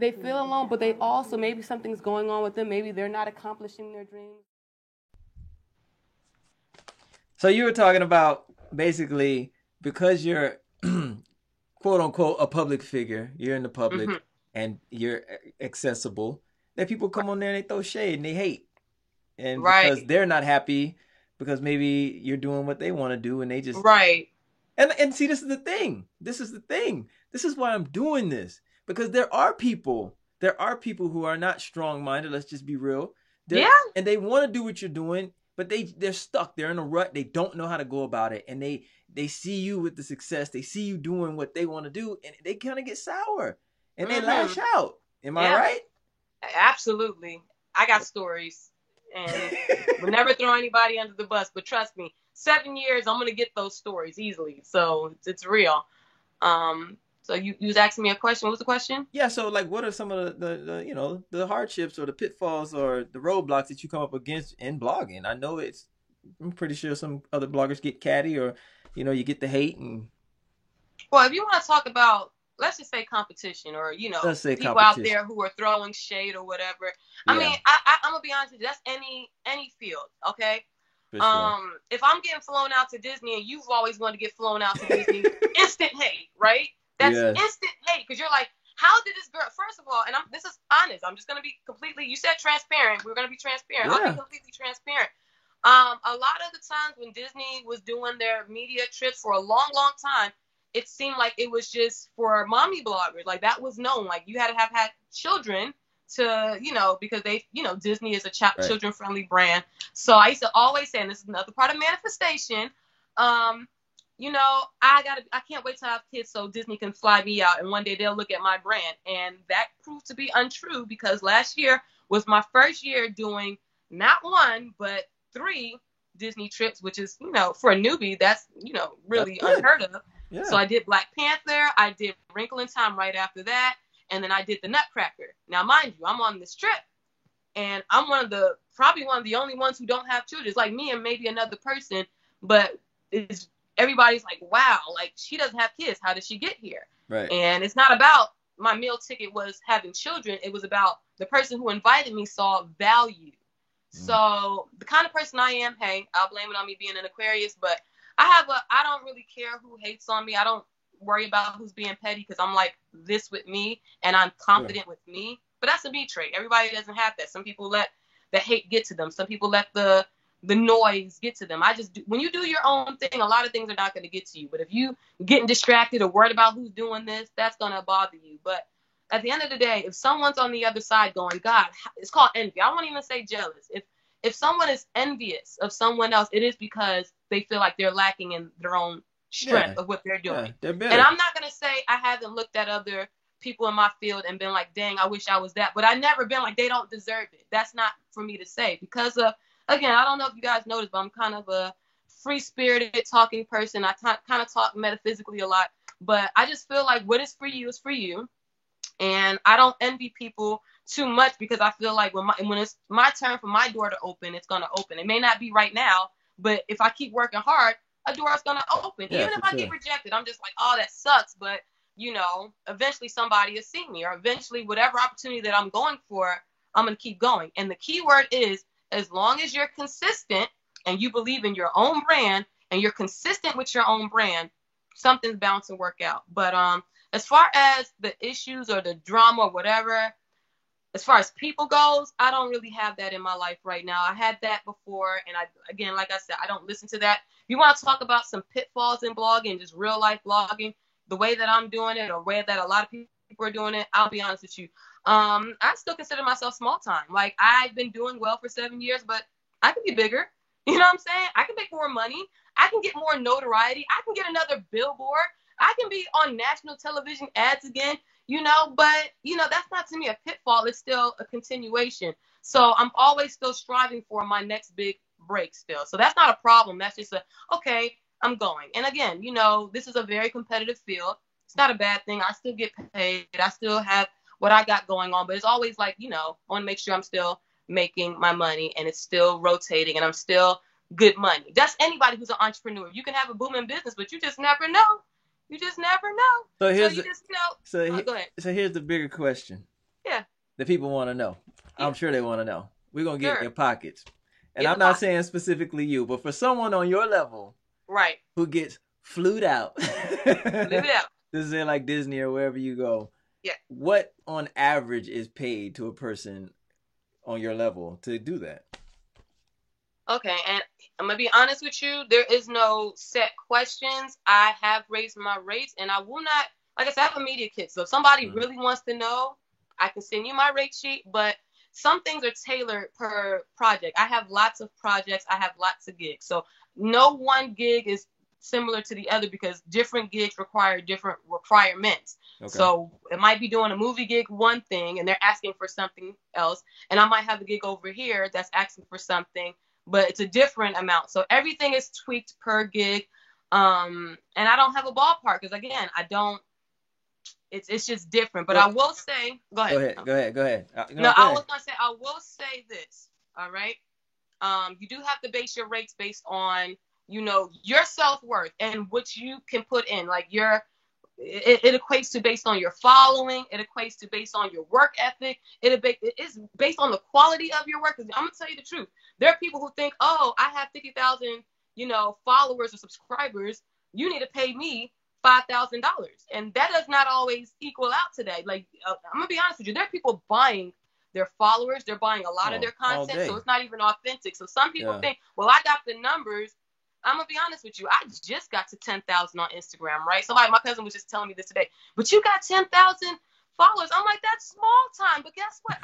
they feel alone, but they also, maybe something's going on with them. Maybe they're not accomplishing their dreams. So you were talking about basically because you're quote unquote a public figure, you're in the public and you're accessible, that people come on there and they throw shade and they hate. And because they're not happy because maybe you're doing what they want to do and they just And see, this is the thing. This is the thing. This is why I'm doing this. Because there are people who are not strong-minded, let's just be real. And they want to do what you're doing, but they're stuck. They're in a rut. They don't know how to go about it. And they see you with the success. They see you doing what they want to do, and they kind of get sour. And they lash out. Am I right? Absolutely. I got stories. And we'll never throw anybody under the bus, but trust me, 7 years, I'm going to get those stories easily. So it's real. So you was asking me a question. What was the question? Yeah, so like what are some of the hardships or the pitfalls or the roadblocks that you come up against in blogging? I know I'm pretty sure some other bloggers get catty or, you get the hate. Well, if you want to talk about, let's just say competition or, people out there who are throwing shade or whatever. Yeah. I mean, I'm going to be honest with you. That's any field, okay? Sure. If I'm getting flown out to Disney and you've always wanted to get flown out to Disney, instant hate, right? That's instant hate because you're like, how did this girl, first of all, and this is honest. I'm just going to be completely, you said transparent. We're going to be transparent. Yeah. I'll be completely transparent. A lot of the times when Disney was doing their media trips for a long, long time, it seemed like it was just for mommy bloggers. Like that was known. Like you had to have had children to, because they, Disney is a children-friendly brand. So I used to always say, and this is another part of manifestation, I can't wait to have kids so Disney can fly me out and one day they'll look at my brand. And that proved to be untrue because last year was my first year doing not one, but 3 Disney trips, which is, for a newbie, that's, really unheard of. Yeah. So I did Black Panther, I did Wrinkle in Time right after that, and then I did the Nutcracker. Now, mind you, I'm on this trip, and I'm probably one of the only ones who don't have children. It's like me and maybe another person, but everybody's like, wow, like she doesn't have kids. How did she get here? Right. And it's not about my meal ticket was having children. It was about the person who invited me saw value. So the kind of person I am, hey, I'll blame it on me being an Aquarius, but I don't really care who hates on me. I don't worry about who's being petty because I'm like this with me and I'm confident with me. But that's a me trait. Everybody doesn't have that. Some people let the hate get to them. Some people let the noise get to them. When you do your own thing, a lot of things are not going to get to you. But if you getting distracted or worried about who's doing this, that's going to bother you. But at the end of the day, if someone's on the other side going, God, it's called envy. I won't even say jealous. If someone is envious of someone else, it is because they feel like they're lacking in their own strength of what they're doing. Yeah, and I'm not going to say I haven't looked at other people in my field and been like, dang, I wish I was that. But I've never been like, they don't deserve it. That's not for me to say. Because, again, I don't know if you guys noticed, but I'm kind of a free-spirited talking person. I kind of talk metaphysically a lot. But I just feel like what is for you is for you. And I don't envy people too much because I feel like when it's my turn for my door to open, it's going to open. It may not be right now, but if I keep working hard, a door is going to open. Yeah, even if I get rejected, I'm just like, oh, that sucks. But, eventually somebody will see me or eventually whatever opportunity that I'm going for, I'm going to keep going. And the key word is as long as you're consistent and you believe in your own brand and you're consistent with your own brand, something's bound to work out. But as far as the issues or the drama or whatever, as far as people goes, I don't really have that in my life right now. I had that before. And again, like I said, I don't listen to that. If you want to talk about some pitfalls in blogging, just real life blogging, the way that I'm doing it or the way that a lot of people are doing it, I'll be honest with you. I still consider myself small time. Like I've been doing well for 7 years, but I can be bigger. You know what I'm saying? I can make more money. I can get more notoriety. I can get another billboard. I can be on national television ads again. But, that's not to me a pitfall. It's still a continuation. So I'm always still striving for my next big break still. So that's not a problem. That's just okay, I'm going. And again, this is a very competitive field. It's not a bad thing. I still get paid. I still have what I got going on. But it's always like, I want to make sure I'm still making my money and it's still rotating and I'm still good money. That's anybody who's an entrepreneur. You can have a booming business, but you just never know. You just never know. So here's go ahead. So here's the bigger question. Yeah. The people want to know. Yeah. I'm sure they want to know. We're going to get in your pockets. And I'm not saying specifically you, but for someone on your level, right, who gets flued out. Flued out. This is like Disney or wherever you go. Yeah. What on average is paid to a person on your level to do that? Okay, and I'm gonna be honest with you. There is no set questions. I have raised my rates, and I will not. Like I said, I have a media kit, so if somebody really wants to know, I can send you my rate sheet. But some things are tailored per project. I have lots of projects. I have lots of gigs, so no one gig is similar to the other because different gigs require different requirements. Okay. So it might be doing a movie gig one thing, and they're asking for something else, and I might have a gig over here that's asking for something, but it's a different amount. So everything is tweaked per gig. And I don't have a ballpark because again, I don't, it's just different. But well, I will say, go ahead. Go ahead. I was going to say, I will say this. All right. You do have to base your rates based on, your self-worth and what you can put in, like it equates to based on your following. It equates to based on your work ethic. It is based on the quality of your work. I'm going to tell you the truth. There are people who think, oh, I have 50,000, followers or subscribers. You need to pay me $5,000. And that does not always equal out today. Like, I'm going to be honest with you. There are people buying their followers. They're buying a lot of their content. So it's not even authentic. So some people think, well, I got the numbers. I'm going to be honest with you. I just got to 10,000 on Instagram, right? My cousin was just telling me this today. But you got 10,000 followers. I'm like, that's small time. But guess what?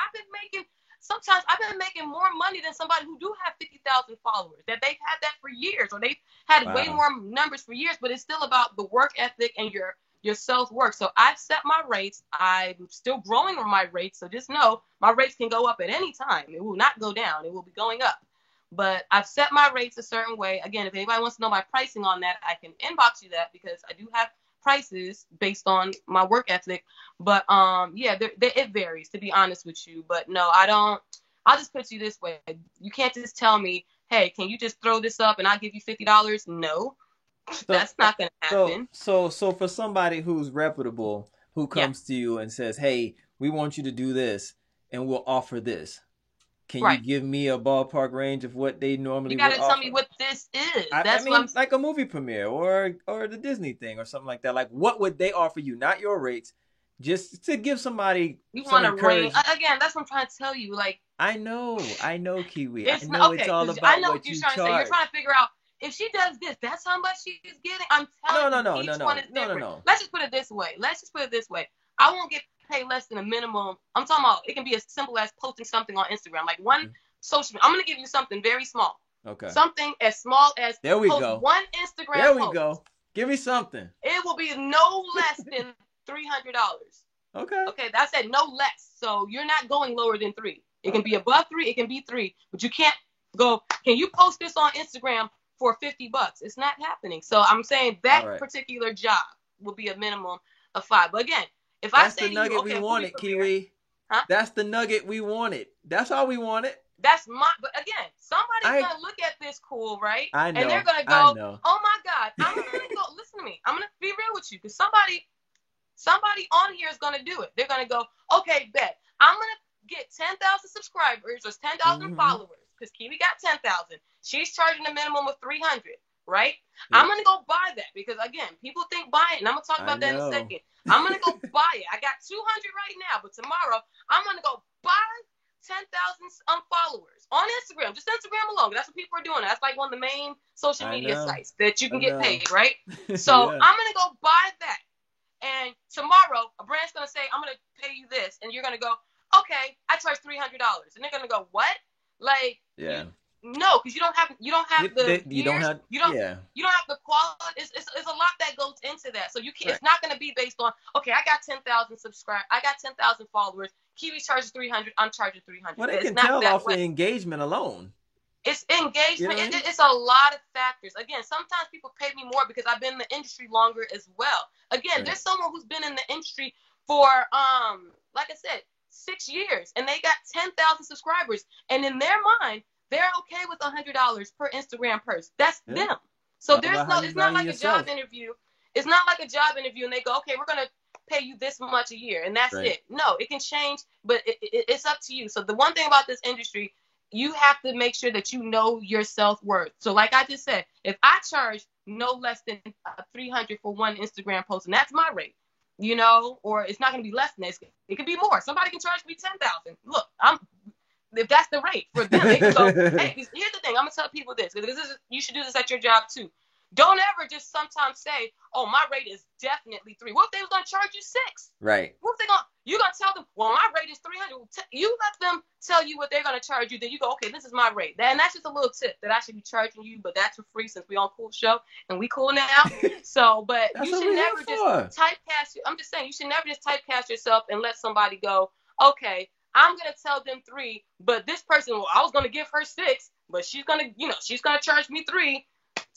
Sometimes I've been making more money than somebody who do have 50,000 followers, that they've had that for years, or they've had way more numbers for years, but it's still about the work ethic and your self-work. So I've set my rates. I'm still growing on my rates. So just know my rates can go up at any time. It will not go down. It will be going up. But I've set my rates a certain way. Again, if anybody wants to know my pricing on that, I can inbox you that because I do have prices based on my work ethic. But it varies, to be honest with you. But no, I don't. I'll just put you this way. You can't just tell me, hey, can you just throw this up and I'll give you $50? No, that's not going to happen. So for somebody who's reputable, who comes to you and says, hey, we want you to do this and we'll offer this. Can you give me a ballpark range of what they normally would offer? You got to tell me what this is. I mean, like a movie premiere or the Disney thing or something like that. Like, what would they offer you? Not your rates, just to give somebody some encouragement. Again, that's what I'm trying to tell you. Like, I know, Kiwi. It's all about what you charge. You're trying to figure out if she does this, that's how much she's getting. I'm telling you, each one is different. No. Let's just put it this way. I won't get pay less than a minimum. I'm talking about it can be as simple as posting something on Instagram, like one social. I'm going to give you something very small. Okay. Something as small as post one Instagram. There we go. Give me something. It will be no less than $300. Okay. Okay, I said no less. So you're not going lower than $3. It can be above $3. It can be $3, but you can't go. Can you post this on Instagram for $50? It's not happening. So I'm saying that particular job will be a minimum of $5. But again. If that's the nugget we wanted, Kiwi. Huh? That's the nugget we wanted. That's all we wanted. But again, somebody's going to look at this cool, right? I know. And they're going to go, oh my God, I'm going to go, listen to me. I'm going to be real with you because somebody on here is going to do it. They're going to go, okay, bet. I'm going to get 10,000 subscribers or 10,000 followers because Kiwi got 10,000. She's charging a minimum of $300. Right? Yeah. I'm going to go buy that because, again, people think buy it, and I'm going to talk about that in a second. I'm going to go buy it. I got 200 right now, but tomorrow I'm going to go buy 10,000 followers on Instagram, just Instagram alone. That's what people are doing. That's like one of the main social media sites that you can get paid, right? So I'm going to go buy that. And tomorrow a brand's going to say, I'm going to pay you this. And you're going to go, okay, I charge $300. And they're going to go, what? Like, no, because you don't have the quality. It's a lot that goes into that. So you can't. It's not going to be based on I got 10,000 subscribers. I got 10,000 followers. Kiwi charges $300. I'm charging $300. Well, they can tell off the engagement alone. It's engagement. You know it's a lot of factors. Again, sometimes people pay me more because I've been in the industry longer as well. Again, there's someone who's been in the industry for like I said, 6 years, and they got 10,000 subscribers, and in their mind, they're okay with $100 per Instagram post. That's them. So it's not like a job interview. It's not like a job interview and they go, okay, we're going to pay you this much a year and that's it. No, it can change, but it's up to you. So the one thing about this industry, you have to make sure that you know your self-worth. So like I just said, if I charge no less than $300 for one Instagram post, and that's my rate, or it's not going to be less than this. It could be more. Somebody can charge me $10,000. Look, if that's the rate for them, they can go, hey, here's the thing. I'm going to tell people this. You should do this at your job too. Don't ever just sometimes say, oh, my rate is definitely 3. What if they was going to charge you 6? Right. What if you're going to tell them, well, my rate is 300. You let them tell you what they're going to charge you. Then you go, okay, this is my rate. And that's just a little tip that I should be charging you, but that's for free since we on Cool Show and we cool now. So, but you should never just typecast. I'm just saying, you should never just typecast yourself and let somebody go, okay, I'm going to tell them 3, but this person, well, I was going to give her 6, but she's going to, she's going to charge me 3.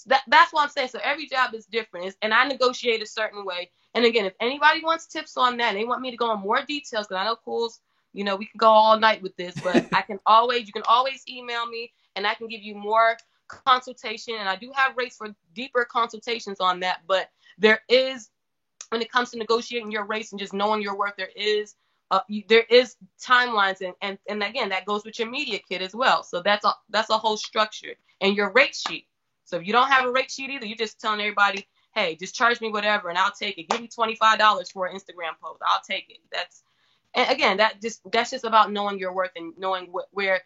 That's what I'm saying. So every job is different, and I negotiate a certain way. And again, if anybody wants tips on that, and they want me to go in more details, because I know Cools, we can go all night with this, but you can always email me, and I can give you more consultation. And I do have rates for deeper consultations on that. But there is, when it comes to negotiating your rates and just knowing your worth, there is timelines, and again, that goes with your media kit as well. So that's a whole structure, and your rate sheet. So if you don't have a rate sheet either, you're just telling everybody, hey, just charge me whatever and I'll take it. Give me $25 for an Instagram post. I'll take it. That's just about knowing your worth and knowing where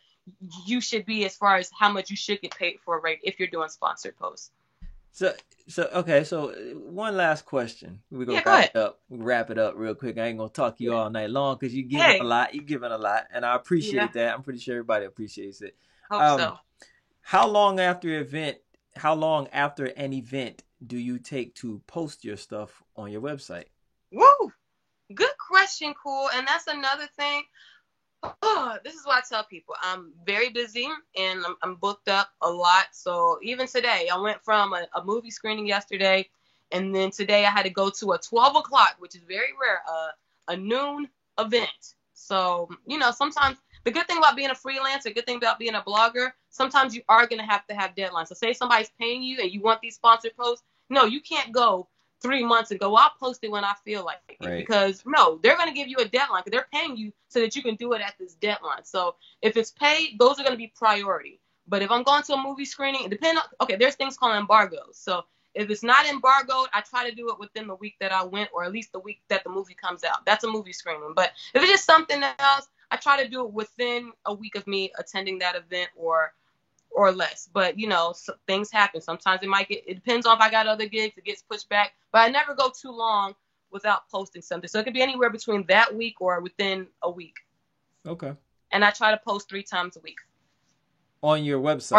you should be as far as how much you should get paid for a rate if you're doing sponsored posts. So okay, so one last question. We're gonna wrap it up real quick. I ain't gonna talk to you all night long because you're giving a lot. You're giving a lot, and I appreciate that. I'm pretty sure everybody appreciates it. Hope so. How long after an event do you take to post your stuff on your website? Woo! Good question, Cool. And that's another thing. This is what I tell people. I'm very busy and I'm booked up a lot. So even today, I went from a movie screening yesterday, and then today I had to go to a 12 o'clock, which is very rare, a noon event. So, sometimes the good thing about being a freelancer, good thing about being a blogger, sometimes you are going to have deadlines. So say somebody's paying you and you want these sponsored posts. No, you can't go 3 months and go, I'll post it when I feel like it. Right. Because no, they're going to give you a deadline because they're paying you so that you can do it at this deadline. So if it's paid, those are going to be priority. But if I'm going to a movie screening, there's things called embargoes. So if it's not embargoed, I try to do it within the week that I went, or at least the week that the movie comes out. That's a movie screening. But if it's just something else, I try to do it within a week of me attending that event or less. But, so things happen. Sometimes it depends on if I got other gigs, it gets pushed back. But I never go too long without posting something. So it could be anywhere between that week or within a week. Okay. And I try to post 3 times a week. On your website?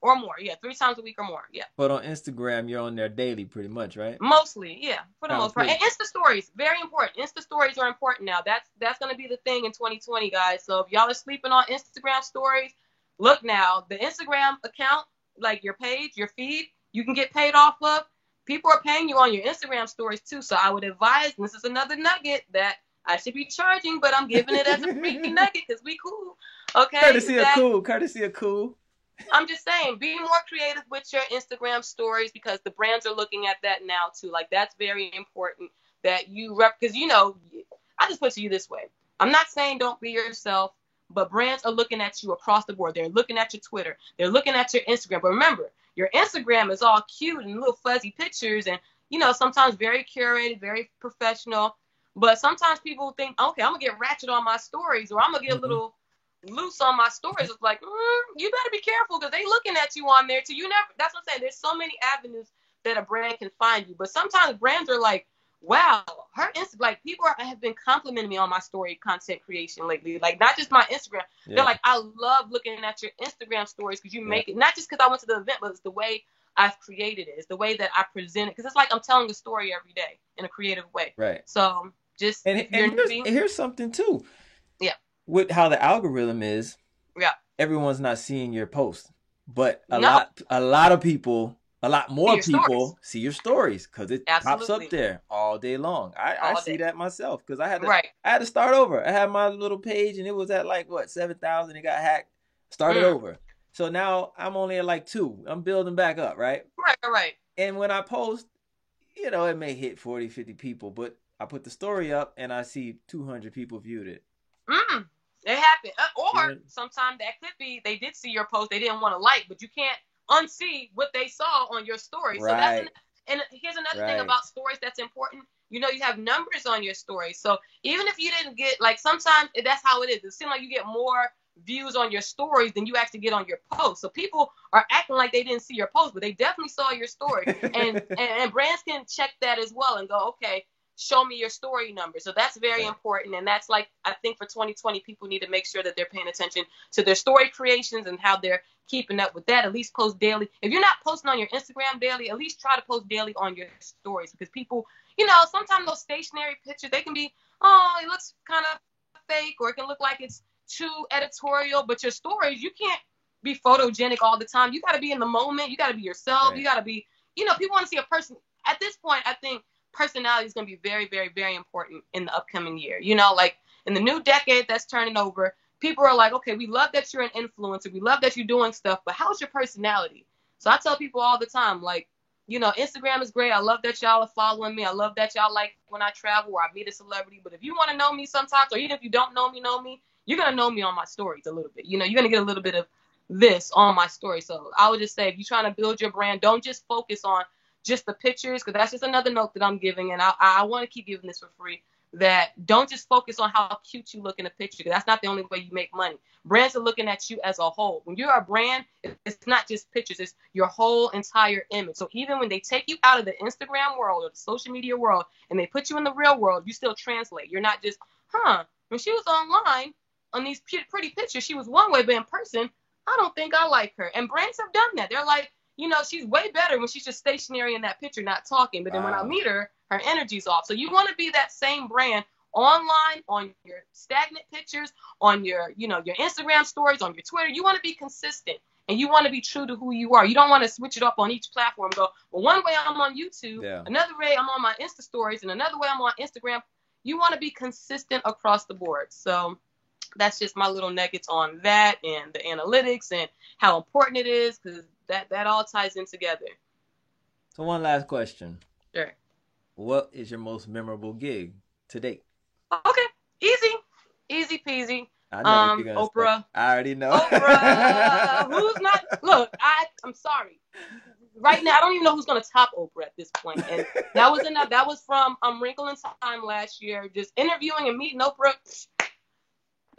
Or more. Yeah, 3 times a week or more. Yeah. But on Instagram, you're on there daily pretty much, right? Mostly, yeah, for the most part. And Insta stories, very important. Insta stories are important now. That's going to be the thing in 2020, guys. So if y'all are sleeping on Instagram stories, look now. The Instagram account, like your page, your feed, you can get paid off of. People are paying you on your Instagram stories too. So I would advise, and this is another nugget that I should be charging, but I'm giving it as a free nugget because we cool. Okay. Courtesy of cool. I'm just saying, be more creative with your Instagram stories because the brands are looking at that now too. Like that's very important that you because I just put it to you this way. I'm not saying don't be yourself, but brands are looking at you across the board. They're looking at your Twitter. They're looking at your Instagram. But remember, your Instagram is all cute and little fuzzy pictures and, sometimes very curated, very professional. But sometimes people think, okay, I'm going to get ratchet on my stories or I'm going to get a little loose on my stories. It's like, you better be careful because they looking at you on there too. That's what I'm saying. There's so many avenues that a brand can find you. But sometimes brands are like, wow, people have been complimenting me on my story content creation lately. Like not just my Instagram. Yeah. They're like, I love looking at your Instagram stories because you make it, not just because I went to the event, but it's the way I've created it. It's the way that I present it. Because it's like I'm telling a story every day in a creative way. Right. So just, here's something too. Yeah. With how the algorithm is, everyone's not seeing your post, but a lot more people see your stories because it pops up there all day long. I see that myself because I had to start over. I had my little page and it was at 7,000. It got hacked. Started over. So now I'm only at 2. I'm building back up, right? Right. And when I post, it may hit 40, 50 people, but I put the story up and I see 200 people viewed it. It happened. Or sometimes that could be they did see your post. They didn't want to like, but you can't unsee what they saw on your story. Right. So and here's another thing about stories that's important. You have numbers on your story. So even if you didn't get sometimes that's how it is. It seems like you get more views on your stories than you actually get on your post. So people are acting like they didn't see your post, but they definitely saw your story. And brands can check that as well and go, okay, show me your story number. So that's very important. And that's like, I think for 2020, people need to make sure that they're paying attention to their story creations and how they're keeping up with that. At least post daily. If you're not posting on your Instagram daily, at least try to post daily on your stories, because people, you know, sometimes those stationary pictures, they can be, oh, it looks kind of fake, or it can look like it's too editorial. But your stories, you can't be photogenic all the time. You got to be in the moment. You got to be yourself. You got to be, you know, people want to see a person. At this point, I think personality is going to be very, very, very important in the upcoming year. You know, like in the new decade that's turning over, people are like, okay, we love that you're an influencer. We love that you're doing stuff, but how's your personality? So I tell people all the time, like, you know, Instagram is great. I love that y'all are following me. I love that y'all like when I travel or I meet a celebrity. But if you want to know me sometimes, or even if you don't know me, you're going to know me on my stories a little bit. You know, you're going to get a little bit of this on my story. So I would just say, if you're trying to build your brand, don't just focus on just the pictures, because that's just another note that I'm giving, and I want to keep giving this for free, that don't just focus on how cute you look in a picture, because that's not the only way you make money. Brands are looking at you as a whole. When you're a brand, it's not just pictures, it's your whole entire image. So even when they take you out of the Instagram world or the social media world and they put you in the real world, you still translate. You're not just, when she was online on these pretty pictures, she was one way, but in person, I don't think I like her. And brands have done that. They're like, you know, she's way better when she's just stationary in that picture, not talking. But then when I meet her, her energy's off. So you want to be that same brand online, on your stagnant pictures, on your, you know, your Instagram stories, on your Twitter. You want to be consistent, and you want to be true to who you are. You don't want to switch it up on each platform. Go, well, one way I'm on YouTube, another way I'm on my Insta stories, and another way I'm on Instagram. You want to be consistent across the board. So that's just my little nuggets on that, and the analytics and how important it is, because that all ties in together. So one last question. Sure. What is your most memorable gig to date? Okay, easy peasy. I know you're gonna Oprah. Say. I already know. Oprah. Who's not? Look, I'm sorry. Right now, I don't even know who's gonna top Oprah at this point. And that was enough. That was from Wrinkle in Time last year. Just interviewing and meeting Oprah.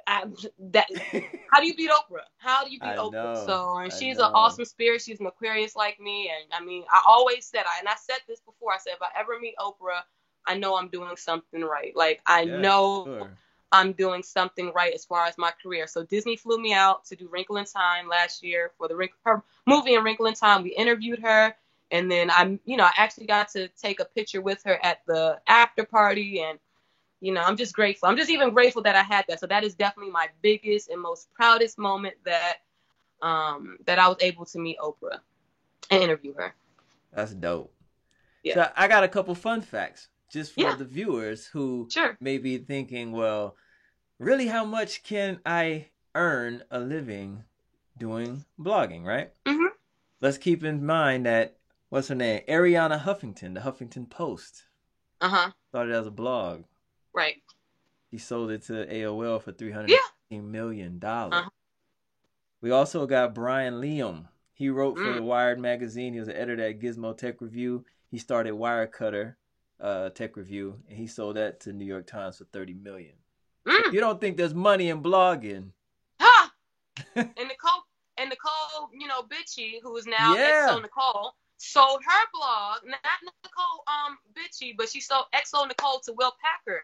How do you beat Oprah? How do you beat Oprah? So, and she's an awesome spirit. She's an Aquarius like me. And I mean, I always said, and I said this before, I said, if I ever meet Oprah, I know I'm doing something right. Like, I know I'm doing something right as far as my career. So Disney flew me out to do Wrinkle in Time last year for her movie in Wrinkle in Time. We interviewed her. And then I actually got to take a picture with her at the after party. And you know, I'm just grateful. I'm just even grateful that I had that. So that is definitely my biggest and most proudest moment that I was able to meet Oprah and interview her. That's dope. Yeah. So I got a couple fun facts just for the viewers who may be thinking, well, really, how much can I earn a living doing blogging, right? Mm-hmm. Let's keep in mind that, what's her name? Arianna Huffington, the Huffington Post. Started as a blog. Right. He sold it to AOL for $315 million. We also got Brian Liam. He wrote for Wired magazine. He was an editor at Gizmo Tech Review. He started Wirecutter Tech Review, and he sold that to New York Times for $30 million. So if you don't think there's money in blogging, and Nicole, you know, Bitchy, who is now XO Nicole, sold her blog, not Nicole Bitchy, but she sold XO Nicole to Will Packard.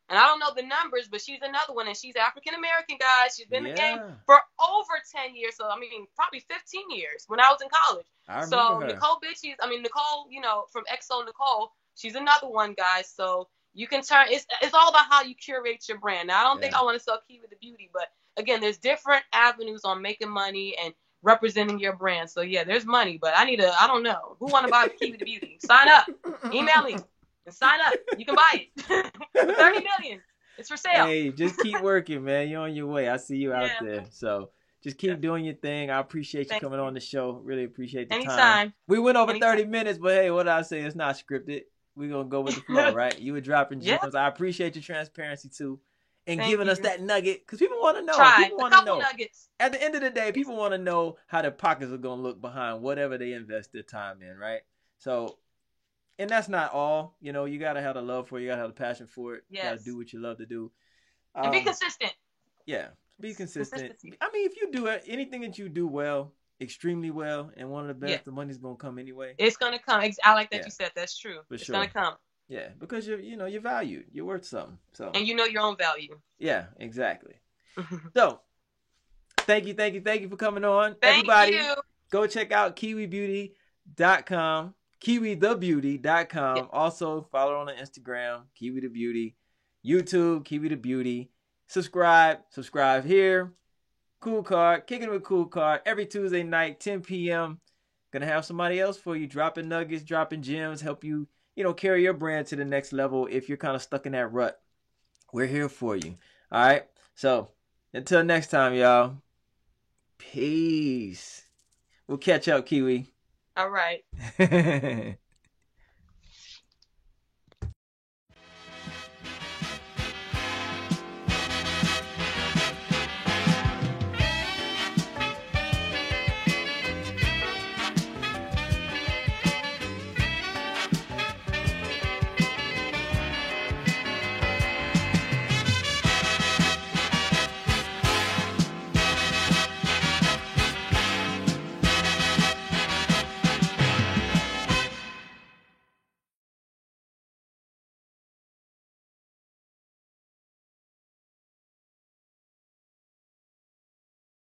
And I don't know the numbers, but she's another one, and she's African-American, guys. She's been in the game for over 10 years. So, I mean, probably 15 years when I was in college. So, her. Nicole Nicole, you know, from XO Nicole, she's another one, guys. So, you can turn, it's all about how you curate your brand. Now, I don't think I want to sell Kiva the Beauty, but again, there's different avenues on making money and representing your brand. So, yeah, there's money, but I don't know. Who want to buy Kiva the Beauty? Sign up. Email me. And sign up. You can buy it. For $30 million. It's for sale. Hey, just keep working, man. You're on your way. I see you out there. So just keep doing your thing. I appreciate you coming on the show. Really appreciate the time. We went over 30 minutes, but hey, what did I say? It's not scripted. We're going to go with the flow, right? You were dropping gems. I appreciate your transparency, too. And giving us that nugget. Because people want to know. People want to know. Nuggets. At the end of the day, people want to know how their pockets are going to look behind whatever they invest their time in, right? So, and that's not all. You know, you got to have the love for it. You got to have the passion for it. You got to do what you love to do. And be consistent. Yeah. Be consistent. I mean, if you do anything that you do well, extremely well, and one of the best, the money's gonna come anyway. It's gonna come. I like that you said. That's true. It's gonna come. Yeah, because you're valued. You're worth something. So. And you know your own value. Yeah, exactly. So, thank you for coming on. Thank Everybody, you. Go check out KiwiBeauty.com, KiwiTheBeauty.com. Yep. Also, follow her on the Instagram, Kiwi the Beauty, YouTube, Kiwi the Beauty. Subscribe here. Cool Card, Kicking It With Cool Card, every Tuesday night, 10 p.m. Gonna have somebody else for you, dropping nuggets, dropping gems, help you, carry your brand to the next level if you're kind of stuck in that rut. We're here for you. All right? So, until next time, y'all. Peace. We'll catch up, Kiwi. All right.